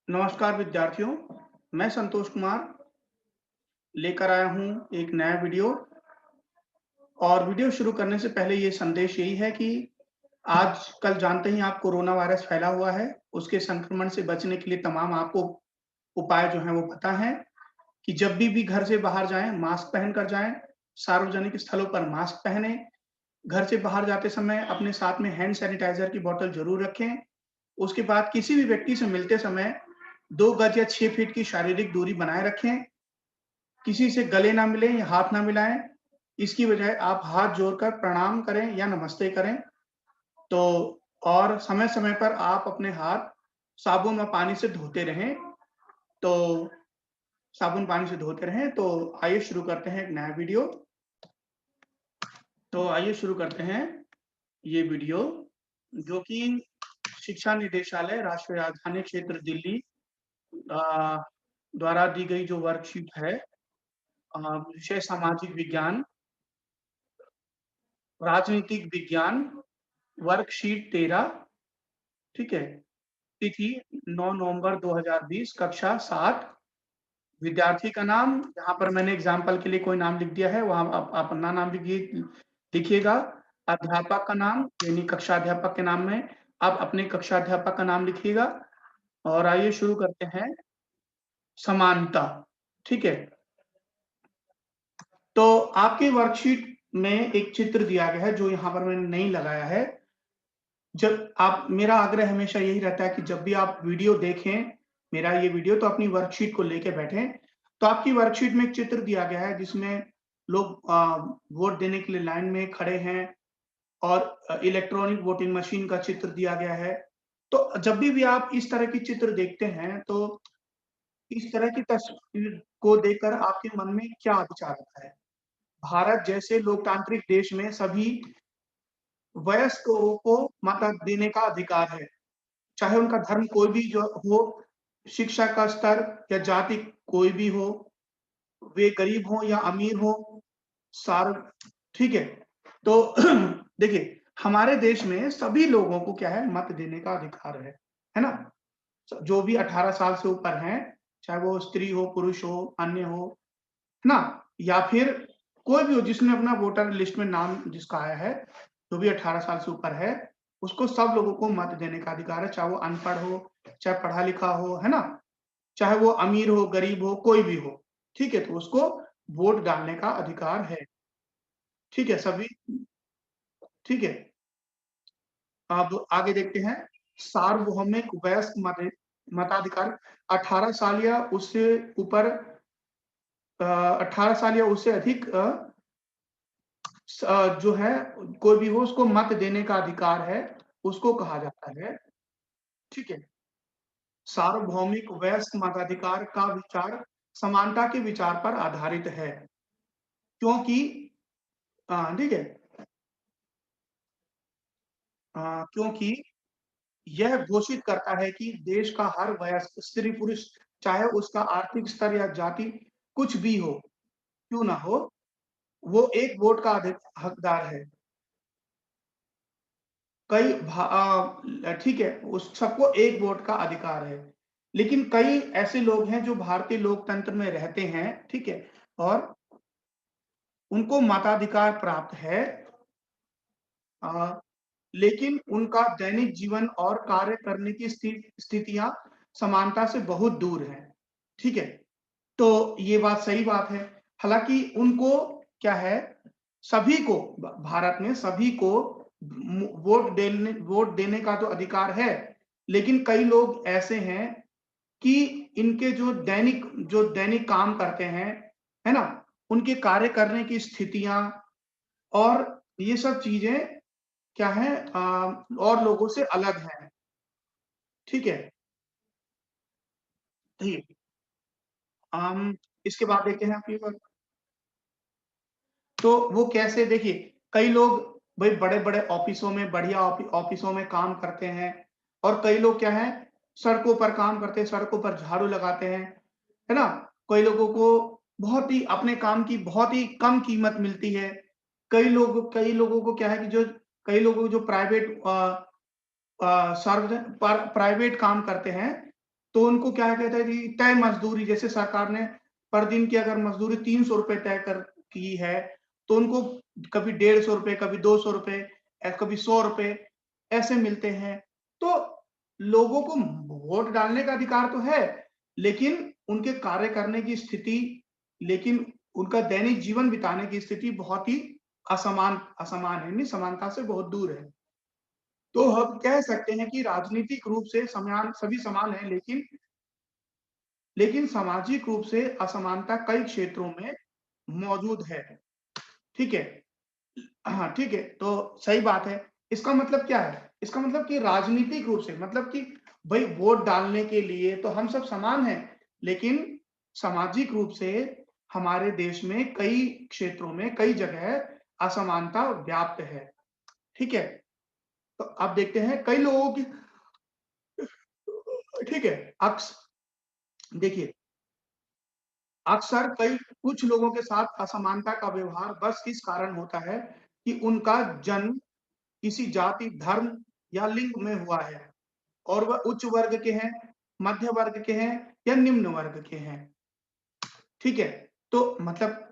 नमस्कार विद्यार्थियों, मैं संतोष कुमार लेकर आया हूँ एक नया वीडियो। और वीडियो शुरू करने से पहले ये संदेश यही है कि आजकल जानते ही आप कोरोना वायरस फैला हुआ है, उसके संक्रमण से बचने के लिए तमाम आपको उपाय जो हैं वो पता हैं कि जब भी घर से बाहर जाएँ, मास्क पहन कर जाएँ, सार्वजनिक स्थलों पर मास्क पहनें, घर से बाहर जाते समय अपने साथ में हैंड सैनिटाइज़र की बॉटल ज़रूर रखें। उसके बाद किसी भी व्यक्ति से मिलते समय 2 गज या 6 फीट की शारीरिक दूरी बनाए रखें। किसी से गले ना मिलें या हाथ ना मिलाएँ। इसकी बजाय आप हाथ जोड़कर प्रणाम करें या नमस्ते करें। तो और समय-समय पर आप अपने हाथ साबुन और पानी से धोते रहें। तो साबुन पानी से धोते रहें। तो आइए शुरू करते हैं एक नया वीडियो। तो आइए शुरू करते हैं ये वीडियो जो कि शिक्षा निदेशालय, राष्ट्रीय राजधानी क्षेत्र दिल्ली द्वारा दी गई जो वर्कशीट है, विषय सामाजिक विज्ञान, राजनीतिक विज्ञान, वर्कशीट 13, ठीक है? तिथि 9 नवंबर 2020, कक्षा 7। विद्यार्थी का नाम, यहाँ पर मैंने एग्ज़ाम्पल के लिए कोई नाम लिख दिया है, वहाँ आप अपना नाम लिखिएगा। अध्यापक का नाम, यानी कक्षा अध्यापक के नाम में आप अपने कक्षा अध्यापक का नाम लिखिएगा। और आइए शुरू करते हैं, समानता, ठीक है? तो आपकी वर्कशीट में एक चित्र दिया गया है, जो यहाँ पर मैंने नहीं लगाया है। जब आप मेरा आग्रह हमेशा यही रहता है कि जब भी आप वीडियो देखें, मेरा ये वीडियो, तो अपनी वर्कशीट को लेके बैठें। तो आपकी वर्कशीट में एक चित्र दिया गया है जिसमें लोग वोट देने के लिए लाइन में खड़े हैं और इलेक्ट्रॉनिक वोटिंग मशीन का चित्र दिया गया है। तो जब भी आप इस तरह की चित्र देखते हैं, तो इस तरह की तस्वीर को देखकर आपके मन में क्या विचार आता है? भारत जैसे लोकतांत्रिक देश में सभी वयस्कों को मत देने का अधिकार है। चाहे उनका धर्म कोई भी जो हो, शिक्षा का स्तर या जाति कोई भी हो, वे गरीब हों या अमीर हों, सार ठीक है? तो देखिए, हमारे देश में सभी लोगों को क्या है, मत देने का अधिकार है ना? जो भी 18 साल से ऊपर हैं, चाहे वो स्त्री हो, पुरुष हो, अन्य हो, है ना? या फिर कोई भी हो जिसने अपना वोटर लिस्ट में नाम जिसका आया है, जो भी 18 साल से ऊपर है, उसको सब लोगों को मत देने का अधिकार है, चाहे वो अनपढ़ हो, चाहे पढ़ा-लिखा हो, है ना? चाहे वो अमीर हो, गरीब हो, कोई भी हो, ठीक है? तो उसको वोट डालने का अधिकार है, ठीक है? सभी ठीक है? अब आगे देखते हैं, सार्वभौमिक वयस्क मताधिकार 18 साल या उससे ऊपर 18 साल या उससे अधिक जो है, कोई भी हो उसको मत देने का अधिकार है, उसको कहा जाता है, ठीक है? सार्वभौमिक वयस्क मताधिकार का विचार समानता के विचार पर आधारित है, क्योंकि ठीक है? क्योंकि यह घोषित करता है कि देश का हर वयस्क स्त्री-पुरुष, चाहे उसका आर्थिक स्तर या जाति कुछ भी हो, क्यों ना हो, वो एक वोट का हकदार है। ठीक है, उस सबको एक वोट का अधिकार है। लेकिन कई ऐसे लोग हैं जो भारतीय लोकतंत्र में रहते हैं, ठीक है? और उनको मताधिकार प्राप्त है, अ, लेकिन उनका दैनिक जीवन और कार्य करने की स्थितियाँ समानता से बहुत दूर हैं, ठीक है? तो ये बात सही बात है। हालाँकि उनको क्या है, सभी को भारत में सभी को वोट देने का तो अधिकार है, लेकिन कई लोग ऐसे हैं कि इनके जो दैनिक काम करते हैं, है ना? उनके कार्य करने की स्थितियाँ और ये सब चीज़ें क्या हैं, और लोगों से अलग हैं, ठीक है? जी, हम इसके बाद देखते हैं आपकी बात। तो वो कैसे, देखिए, कई लोग भई बड़े-बड़े ऑफ़िसों में, बढ़िया ऑफ़िसों में काम करते हैं और कई लोग क्या हैं, सड़कों पर काम करते हैं, सड़कों पर झाड़ू लगाते हैं, है ना? कई लोगों ही कम कीमत मिलती है। कई लोगों को क्या है कि जो कई लोगों को जो प्राइवेट काम करते हैं, तो उनको क्या कहते हैं कि तय मजदूरी, जैसे सरकार ने पर दिन की अगर मजदूरी 300 रुपए तय कर की है, तो उनको कभी 150 रुपए, कभी 200 रुपए, कभी 100 रुपए ऐसे मिलते हैं। तो लोगों को वोट डालने का अधिकार तो है, लेकिन उनके कार्य करने की स्थिति, लेकिन उनका दैनिक जीवन बिताने की स्थिति बहुत ही असमान असमान है, नहीं समानता से बहुत दूर है। तो हम कह सकते हैं कि राजनीतिक रूप से समान सभी समान हैं, लेकिन सामाजिक रूप से असमानता कई क्षेत्रों में मौजूद है। ठीक है? हाँ, ठीक है, तो सही बात है। इसका मतलब क्या है? इसका मतलब कि राजनीतिक रूप से मतलब कि भई वोट डालने के लिए तो हम सब समान हैं, लेकिन सामाजिक रूप से हमारे देश में कई क्षेत्रों में, कई जगह असमानता व्याप्त है। ठीक है? तो अब देखते हैं कई लोगों की, ठीक है, देखिए, अक्सर कई कुछ लोगों के साथ असमानता का व्यवहार बस इस कारण होता है कि उनका जन्म किसी जाति, धर्म या लिंग में हुआ है और वह उच्च वर्ग के हैं, मध्य वर्ग के हैं या निम्न वर्ग के हैं। ठीक है? तो मतलब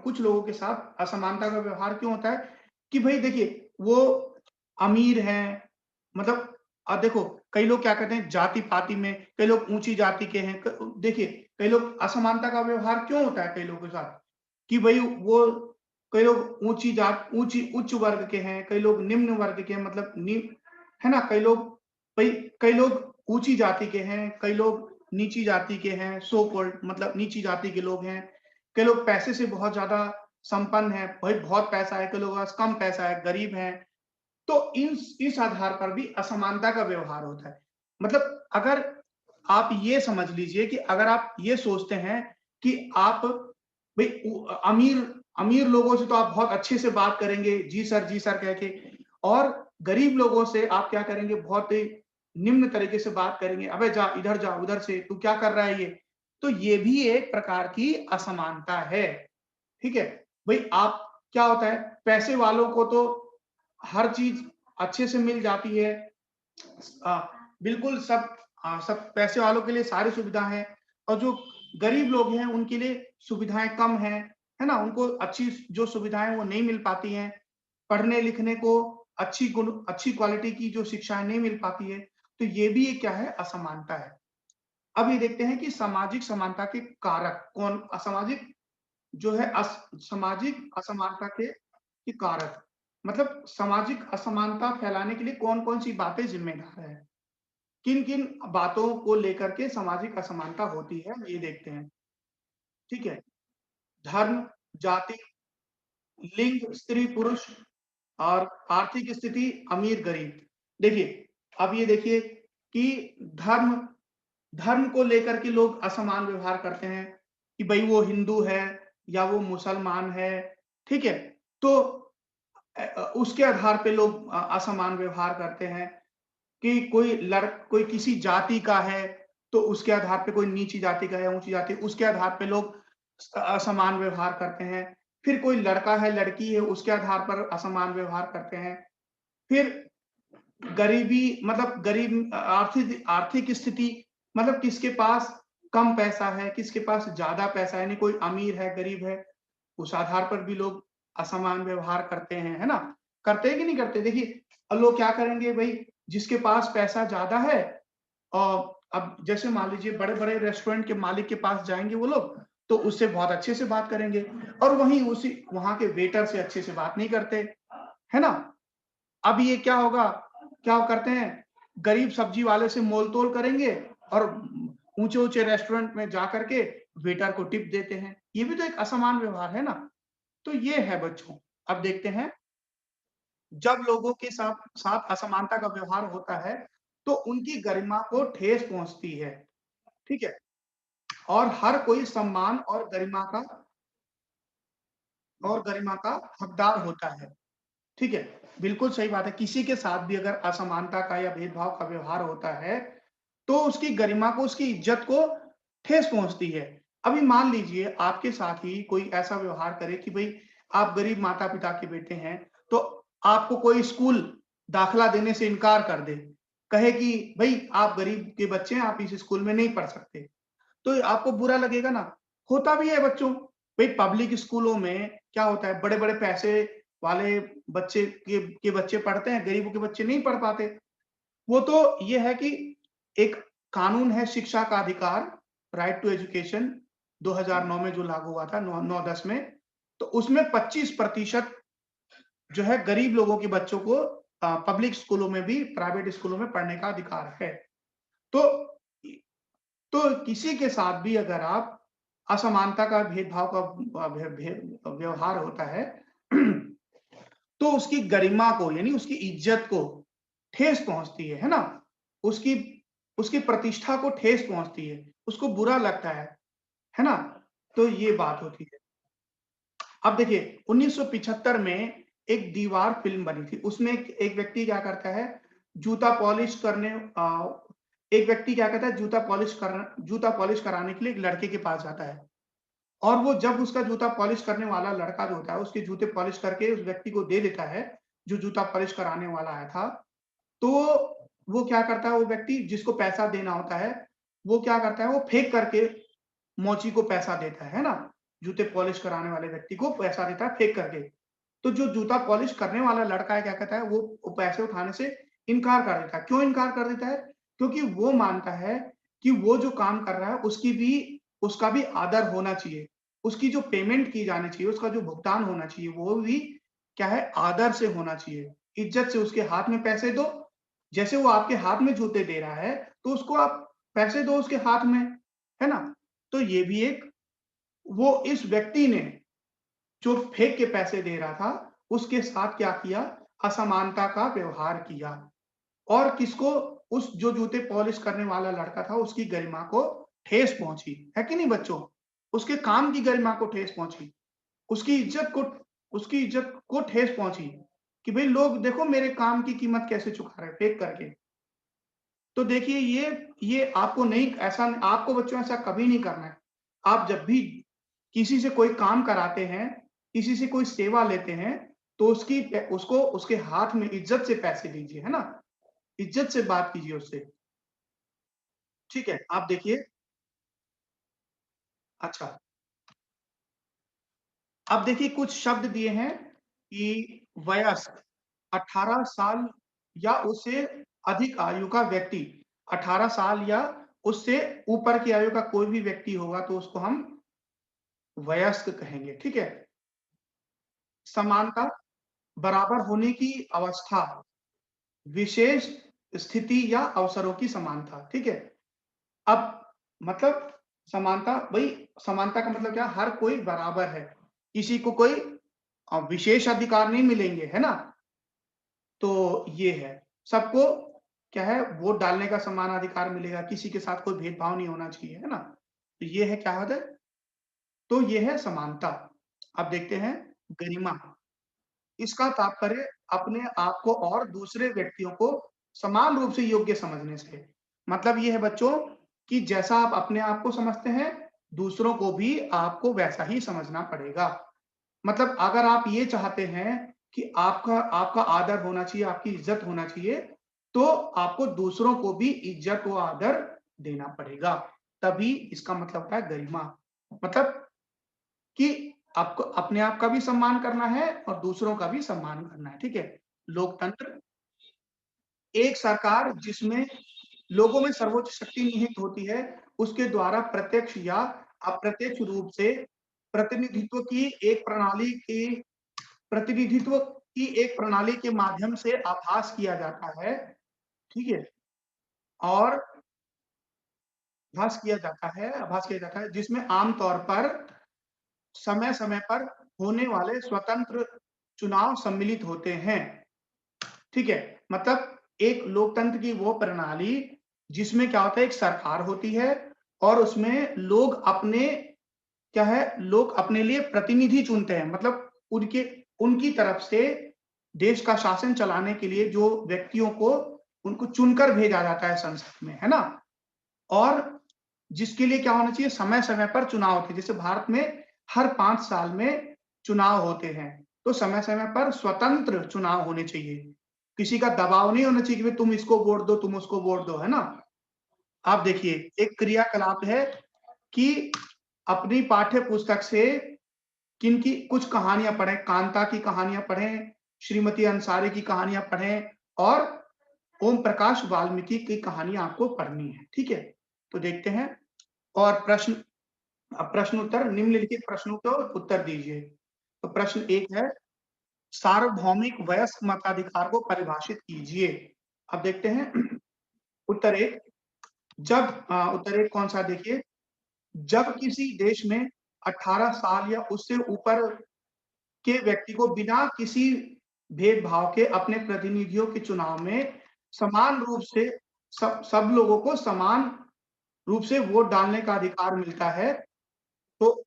कुछ लोगों के साथ असमानता का व्यवहार क्यों होता है कि भई देखिए, वो अमीर हैं, मतलब देखो, कई लोग क्या कहते हैं जाति-पाति में, कई लोग ऊँची जाति के हैं। क देखिए, कई लोग असमानता का व्यवहार क्यों होता है कई लोगों के साथ कि भई वो कई लोग ऊँची उच्च वर्ग के हैं, कई लोग निम्न वर्ग के हैं, मतलब है ना? कई लोग ऊँची जाति के हैं, कई लोग नीची जाति के हैं, सो कॉल्ड मतलब नीची जाति के लोग हैं। कई लोग पैसे से बहुत ज़्यादा संपन्न हैं, भाई बहुत पैसा है, कई लोगों के पास कम पैसा है, गरीब हैं। तो इस आधार पर भी असमानता का व्यवहार होता है। मतलब अगर आप ये समझ लीजिए कि अगर आप ये सोचते हैं कि आप भई अमीर अमीर लोगों से तो आप बहुत अच्छे से बात करेंगे, जी सर कह के, और गरीब लोगों से आप क्या करेंगे, बहुत ही निम्न तरीके से बात करेंगे, "अबे जा, उधर से, तू क्या कर रहा है ये?" तो ये भी एक प्रकार की असमानता है, ठीक है? भई आप क्या होता है, पैसे वालों को तो हर चीज़ अच्छे से मिल जाती है। अ, बिल्कुल सब पैसे वालों के लिए सारी सुविधा है, और जो गरीब लोग हैं उनके लिए सुविधाएँ कम हैं, है ना? उनको अच्छी जो सुविधाएँ वो नहीं मिल पाती हैं। पढ़ने-लिखने को अच्छी क्वालिटी की जो शिक्षाएँ नहीं मिल पाती है, तो ये भी एक क्या है, असमानता है। अब ये देखते हैं कि सामाजिक समानता के कारक कौन असामाजिक जो है सामाजिक असमानता के कारक, मतलब सामाजिक असमानता फैलाने के लिए कौन-कौन सी बातें ज़िम्मेदार है? किन-किन बातों को लेकर के सामाजिक असमानता होती है, ये देखते हैं। ठीक है? धर्म, जाति, लिंग, स्त्री-पुरुष और आर्थिक स्थिति, अमीर-गरीब। देखिए, अब ये देखिए कि धर्म धर्म को लेकर के लोग असमान व्यवहार करते हैं कि भई वो हिंदू है या वो मुसलमान है, ठीक है? तो उसके आधार पे लोग असमान व्यवहार करते हैं कि कोई किसी जाति का है, तो उसके आधार पे कोई नीची जाति का है, ऊँची जाति, उसके आधार पे लोग असमान व्यवहार करते हैं। फिर कोई लड़का है, लड़की है, उसके आधार पर असमान व्यवहार करते हैं। फिर गरीबी मतलब आर्थिक आर्थिक स्थिति, मतलब किसके पास कम पैसा है, किसके पास ज़्यादा पैसा है, यानी कोई अमीर है, गरीब है, उस आधार पर भी लोग असमान व्यवहार करते हैं, है ना? करते हैं कि नहीं करते? देखिए, लोग क्या करेंगे भई, जिसके पास पैसा ज़्यादा है, अब जैसे मान लीजिए बड़े-बड़े रेस्टोरेंट के मालिक के पास जाएँगे वो लोग, तो उससे बहुत अच्छे से बात करेंगे, और वहीं उसी वहाँ के वेटर से अच्छे से बात नहीं करते, है ना? अब ये क्या होगा, क्या करते हैं, गरीब सब्जी वाले से मोल-तोल करेंगे और ऊँचे-ऊँचे रेस्टोरेंट में जाकर के वेटर को टिप देते हैं। ये भी तो एक असमान व्यवहार है ना? तो ये है बच्चों। अब देखते हैं, जब लोगों के साथ साथ असमानता का व्यवहार होता है, तो उनकी गरिमा को ठेस पहुँचती है, ठीक है? और हर कोई सम्मान और गरिमा का हकदार होता है। ठीक है, बिल्कुल सही बात है। किसी के साथ भी अगर असमानता का या भेदभाव का व्यवहार होता है, तो उसकी गरिमा को, उसकी इज़्ज़त को ठेस पहुँचती है। अभी मान लीजिए आपके साथ ही कोई ऐसा व्यवहार करे कि भई आप गरीब माता-पिता के बेटे हैं, तो आपको कोई स्कूल दाखिला देने से इनकार कर दे। कहे कि भाई आप गरीब के बच्चे हैं, आप इस स्कूल में नहीं पढ़ सकते, तो आपको बुरा लगेगा ना। होता भी है बच्चों, भाई पब्लिक स्कूलों में क्या होता है, बड़े-बड़े पैसे वाले बच्चे के बच्चे पढ़ते हैं, गरीबों के बच्चे नहीं पढ़ पाते। वो तो ये है कि एक कानून है शिक्षा का अधिकार, राइट टू एजुकेशन 2009 में जो लागू हुआ था, 9-10 में, तो उसमें 25% जो है गरीब लोगों के बच्चों को पब्लिक स्कूलों में भी, प्राइवेट स्कूलों में पढ़ने का अधिकार है। तो तो किसी के साथ भी अगर आप असमानता का भेदभाव का व्यवहार होता है, तो उसकी गरिमा को यानी उसकी इज्जत को ठेस पहुँचती है ना? उसकी उसकी प्रतिष्ठा को ठेस पहुँचती है, उसको बुरा लगता है ना? तो ये बात होती है। अब देखिए 1975 में एक दीवार फ़िल्म बनी थी, उसमें एक एक व्यक्ति क्या करता है, जूता पॉलिश करने एक व्यक्ति क्या कहता है जूता पॉलिश कराने के लिए एक लड़के के पास जाता है और वो जब उसका जूता पॉलिश करने वाला लड़का जो होता है, उसके जूते पॉलिश करके उस व्यक्ति को दे देता है, जो जूता पॉलिश कराने वाला आया था, तो वो क्या करता है वो व्यक्ति जिसको पैसा देना होता है, वो क्या करता है, वो फेंक करके मोची को पैसा देता है ना? जूते पॉलिश कराने वाले व्यक्ति को पैसा देता है फेंक करके। तो जो जूता पॉलिश करने वाला लड़का है क्या कहता है, वो पैसे उठाने से इनकार कर देता है। क्यों इनकार कर देता है? क्योंकि वो मानता है कि वो जो काम कर रहा है उसका भी आदर होना चाहिए। उसकी जो पेमेंट की जानी चाहिए, उसका जो भुगतान होना चाहिए, वो भी क्या है आदर से होना चाहिए। इज्जत से उसके हाथ में पैसे दो, जैसे वो आपके हाथ में जूते दे रहा है, तो उसको आप पैसे दो उसके हाथ में, है ना? तो ये भी एक वो इस व्यक्ति ने जो फेंक के पैसे दे रहा था, उसके साथ क्या किया, असमानता का व्यवहार किया और किसको उस जो जूते पॉलिश करने वाला लड़का था, उसकी गरिमा को ठेस पहुँची, है कि नहीं बच्चों? उसके काम की गरिमा को ठेस पहुँची, उसकी इज्जत को उसकी इज्जत को ठेस पहुँची कि भई लोग देखो मेरे काम की कीमत कैसे चुका रहे हैं, फेंक करके। तो देखिए ये आपको नहीं ऐसा आपको बच्चों ऐसा कभी नहीं करना है। आप जब भी किसी से कोई काम कराते हैं, किसी से कोई सेवा लेते हैं, तो उसको उसके हाथ में इज़्ज़त से पैसे दीजिए, है ना? इज़्ज़त से बात कीजिए उससे, ठीक है? आप देखिए अच्छा, अब देखिए कुछ शब्द दिए हैं कि वयस्क 18 साल या उससे अधिक आयु का व्यक्ति, 18 साल या उससे ऊपर की आयु का कोई भी व्यक्ति होगा तो उसको हम वयस्क कहेंगे, ठीक है? समानता, बराबर होने की अवस्था, विशेष स्थिति या अवसरों की समानता, ठीक है? अब मतलब समानता भई समानता का मतलब क्या? हर कोई बराबर है, किसी को कोई विशेष अधिकार नहीं मिलेंगे, है ना? तो ये है, सबको क्या है वोट डालने का समान अधिकार मिलेगा, किसी के साथ कोई भेदभाव नहीं होना चाहिए, है ना? तो ये है क्या है? तो ये है समानता। अब देखते हैं गरिमा। इसका तात्पर्य अपने आप को और दूसरे व्यक्तियों को समान रूप से योग्य समझने से। मतलब ये है बच्चों कि जैसा आप अपने आप को समझते हैं, दूसरों को भी आपको वैसा ही समझना पड़ेगा। मतलब अगर आप ये चाहते हैं कि आपका आपका आदर होना चाहिए, आपकी इज़्ज़त होना चाहिए, तो आपको दूसरों को भी इज़्ज़त व आदर देना पड़ेगा। तभी इसका मतलब होता है गरिमा। मतलब कि आपको अपने आप का भी सम्मान करना है और दूसरों का भी सम्मान करना है, ठीक है? लोकतंत्र एक सरकार जिसमें लोगों में सर्वोच्च शक्ति निहित होती है, उसके द्वारा प्रत्यक्ष या अप्रत्यक्ष रूप से प्रतिनिधित्व की एक प्रणाली की प्रतिनिधित्व की एक प्रणाली के माध्यम से ठीक है? और आभास किया जाता है जिसमें आम तौर पर समय-समय पर होने वाले स्वतंत्र चुनाव सम्मिलित होते हैं। ठीक है? मतलब एक लोकतंत्र की वो प्रणाली जिसमें क्या होता है एक सरकार होती है और उसमें लोग अपने लिए प्रतिनिधि चुनते हैं। मतलब उनके उनकी तरफ से देश का शासन चलाने के लिए जो व्यक्तियों को उनको चुनकर भेजा जाता है संसद में, है ना? और जिसके लिए क्या होना चाहिए समय-समय पर चुनाव होते हैं। जैसे भारत में हर 5 साल में चुनाव होते हैं, तो समय-समय पर स्वतंत्र चुनाव होने चाहिए। किसी का दबाव नहीं होना चाहिए कि तुम इसको वोट दो, तुम उसको वोट दो, है ना? आप देखिए, एक क्रियाकलाप है कि अपनी पाठ्य पुस्तक से किनकी कुछ कहानियां पढ़ें, कांता की कहानियां पढ़ें, श्रीमती अंसारी की कहानियां पढ़ें और ओम प्रकाश वाल्मीकि की कहानियां आपको पढ़नी है, ठीक है? तो देखते हैं और प्रश्न उत्तर निम्नलिखित प्रश्नों का उत्तर दीजिए। तो प्रश्न 1 है, सार्वभौमिक वयस्क मताधिकार को परिभाषित कीजिए। अब देखते हैं उत्तर 1, उत्तर 1 कौन सा देखिए, जब किसी देश में 18 साल या उससे ऊपर के व्यक्ति को बिना किसी भेदभाव के अपने प्रतिनिधियों के चुनाव में समान रूप से सब लोगों को समान रूप से वोट डालने का अधिकार मिलता है, तो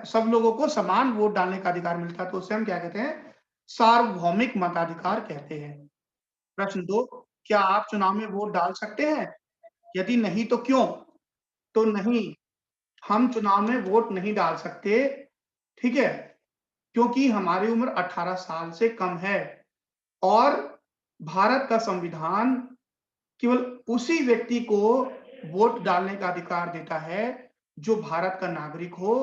सब लोगों को समान वोट डालने का अधिकार मिलता है, तो उसे हम क्या कहते हैं? सार्वभौमिक मताधिकार कहते हैं। प्रश्न 2, क्या आप चुनाव में वोट डाल सकते हैं? यदि नहीं तो क्यों? तो नहीं, हम चुनाव में वोट नहीं डाल सकते, ठीक है? क्योंकि हमारी उम्र 18 साल से कम है और भारत का संविधान केवल उसी व्यक्ति को वोट डालने का अधिकार देता है जो भारत का नागरिक हो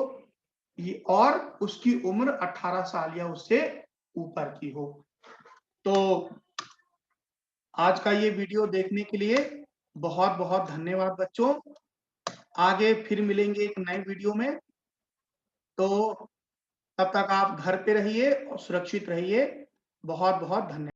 और उसकी उम्र 18 साल या उससे ऊपर की हो। तो आज का ये वीडियो देखने के लिए बहुत-बहुत धन्यवाद बच्चों। आगे फिर मिलेंगे एक नए वीडियो में। तो तब तक आप घर पे रहिए और सुरक्षित रहिए। बहुत-बहुत धन्यवाद।